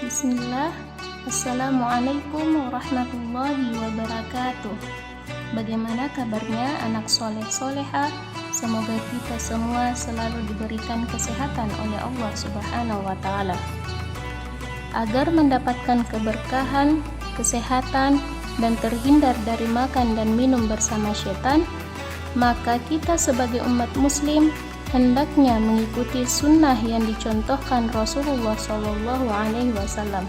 Bismillah. Assalamualaikum warahmatullahi wabarakatuh. Bagaimana kabarnya anak soleh-soleha? Semoga kita semua selalu diberikan kesehatan oleh Allah Subhanahu wa Ta'ala. Agar mendapatkan keberkahan, kesehatan, dan terhindar dari makan dan minum bersama syaitan, maka kita sebagai umat muslim hendaknya mengikuti sunnah yang dicontohkan Rasulullah SAW.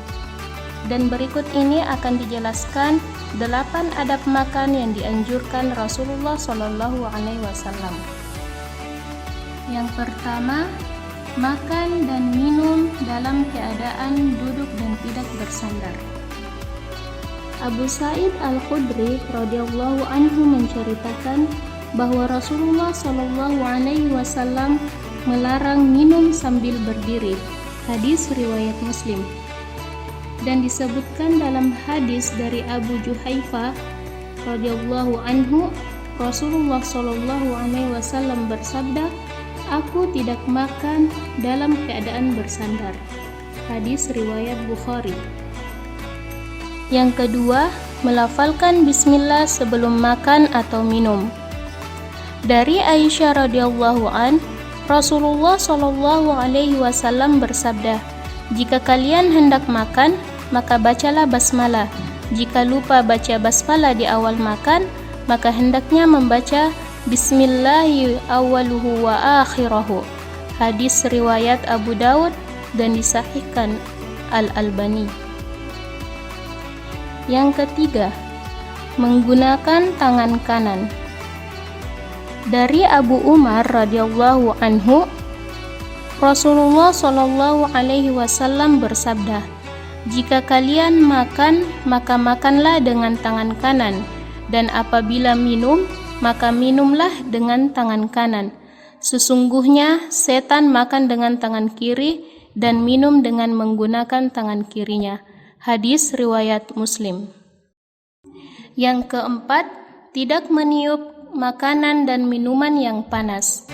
Dan berikut ini akan dijelaskan 8 adab makan yang dianjurkan Rasulullah SAW. Yang pertama, makan dan minum dalam keadaan duduk dan tidak bersandar. Abu Sa'id Al-Khudri radhiyallahu anhu menceritakan bahwa Rasulullah SAW melarang minum sambil berdiri. Hadis riwayat Muslim. Dan disebutkan dalam hadis dari Abu Juhaifah radhiyallahu anhu, Rasulullah SAW bersabda, "Aku tidak makan dalam keadaan bersandar." Hadis riwayat Bukhari. Yang kedua, melafalkan bismillah sebelum makan atau minum. Dari Aisyah radhiyallahu an, Rasulullah SAW bersabda, "Jika kalian hendak makan, maka bacalah basmalah. Jika lupa baca basmalah di awal makan, maka hendaknya membaca Bismillahi awwaluhu wa akhirahu." Hadis riwayat Abu Daud dan disahihkan Al-Albani. Yang ketiga, menggunakan tangan kanan. Dari Abu Umar radhiyallahu anhu, Rasulullah SAW bersabda, "Jika kalian makan, maka makanlah dengan tangan kanan, dan apabila minum, maka minumlah dengan tangan kanan. Sesungguhnya setan makan dengan tangan kiri dan minum dengan menggunakan tangan kirinya." Hadis riwayat Muslim. Yang keempat, tidak meniup makanan dan minuman yang panas.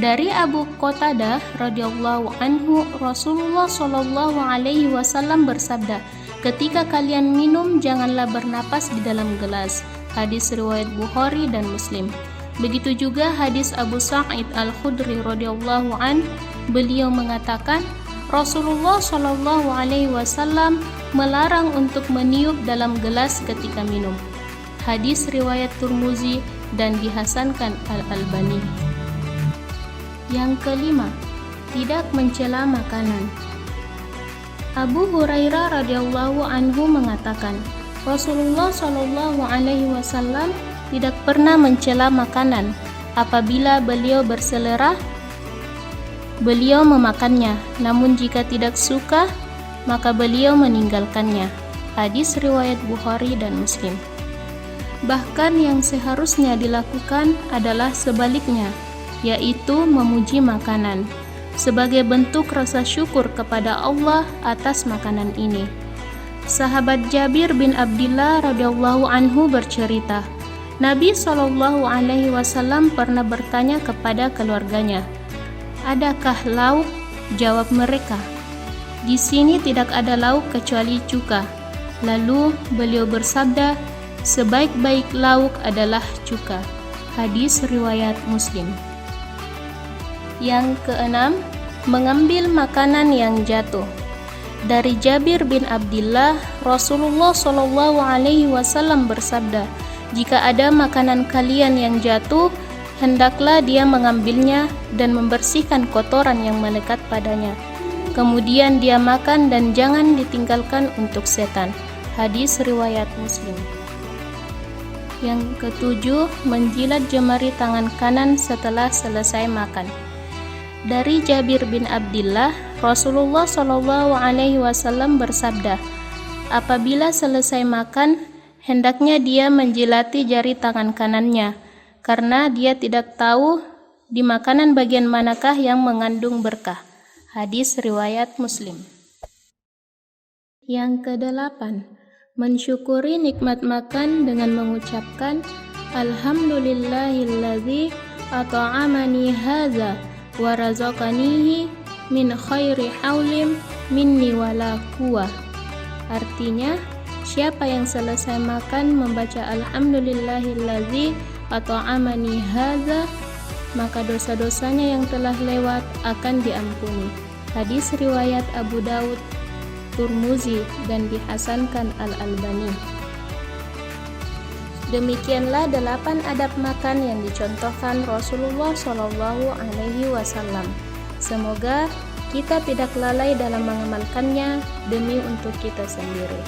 Dari Abu Qatadah radhiyallahu anhu, Rasulullah SAW bersabda, "Ketika kalian minum, janganlah bernapas di dalam gelas." Hadis riwayat Bukhari dan Muslim. Begitu juga hadis Abu Sa'id Al-Khudri radhiyallahu an, beliau mengatakan, Rasulullah SAW melarang untuk meniup dalam gelas ketika minum. Hadis riwayat Tirmizi dan dihasankan Al-Albani. Yang kelima, tidak mencela makanan. Abu Hurairah radhiyallahu anhu mengatakan, Rasulullah SAW tidak pernah mencela makanan. Apabila beliau berselera, beliau memakannya, namun jika tidak suka, maka beliau meninggalkannya. Hadis riwayat Bukhari dan Muslim. Bahkan yang seharusnya dilakukan adalah sebaliknya, yaitu memuji makanan sebagai bentuk rasa syukur kepada Allah atas makanan ini. Sahabat Jabir bin Abdillah radhiyallahu anhu bercerita, Nabi SAW pernah bertanya kepada keluarganya, "Adakah lauk?" Jawab mereka, "Di sini tidak ada lauk kecuali cuka." Lalu beliau bersabda, "Sebaik-baik lauk adalah cuka." Hadis riwayat Muslim. Yang keenam, mengambil makanan yang jatuh. Dari Jabir bin Abdillah, Rasulullah SAW bersabda, "Jika ada makanan kalian yang jatuh, hendaklah dia mengambilnya dan membersihkan kotoran yang melekat padanya. Kemudian dia makan dan jangan ditinggalkan untuk setan." Hadis riwayat Muslim. Yang ketujuh, menjilat jemari tangan kanan setelah selesai makan. Dari Jabir bin Abdillah, Rasulullah SAW bersabda, apabila selesai makan, hendaknya dia menjilati jari tangan kanannya, karena dia tidak tahu di makanan bagian manakah yang mengandung berkah. Hadis riwayat Muslim. Yang kedelapan, mensyukuri nikmat makan dengan mengucapkan Alhamdulillahilladzi at'amani hadza wa razaqanihi min khairi haulim minni wala quwwah. Artinya, siapa yang selesai makan membaca alhamdulillahilladzi at'amani hadza, maka dosa-dosanya yang telah lewat akan diampuni. Hadis riwayat Abu Daud, Turmuzi, dan dihasankan Al-Albani. Demikianlah 8 adab makan yang dicontohkan Rasulullah SAW. Semoga kita tidak lalai dalam mengamalkannya demi untuk kita sendiri.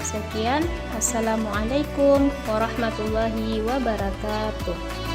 Sekian, Assalamualaikum warahmatullahi wabarakatuh.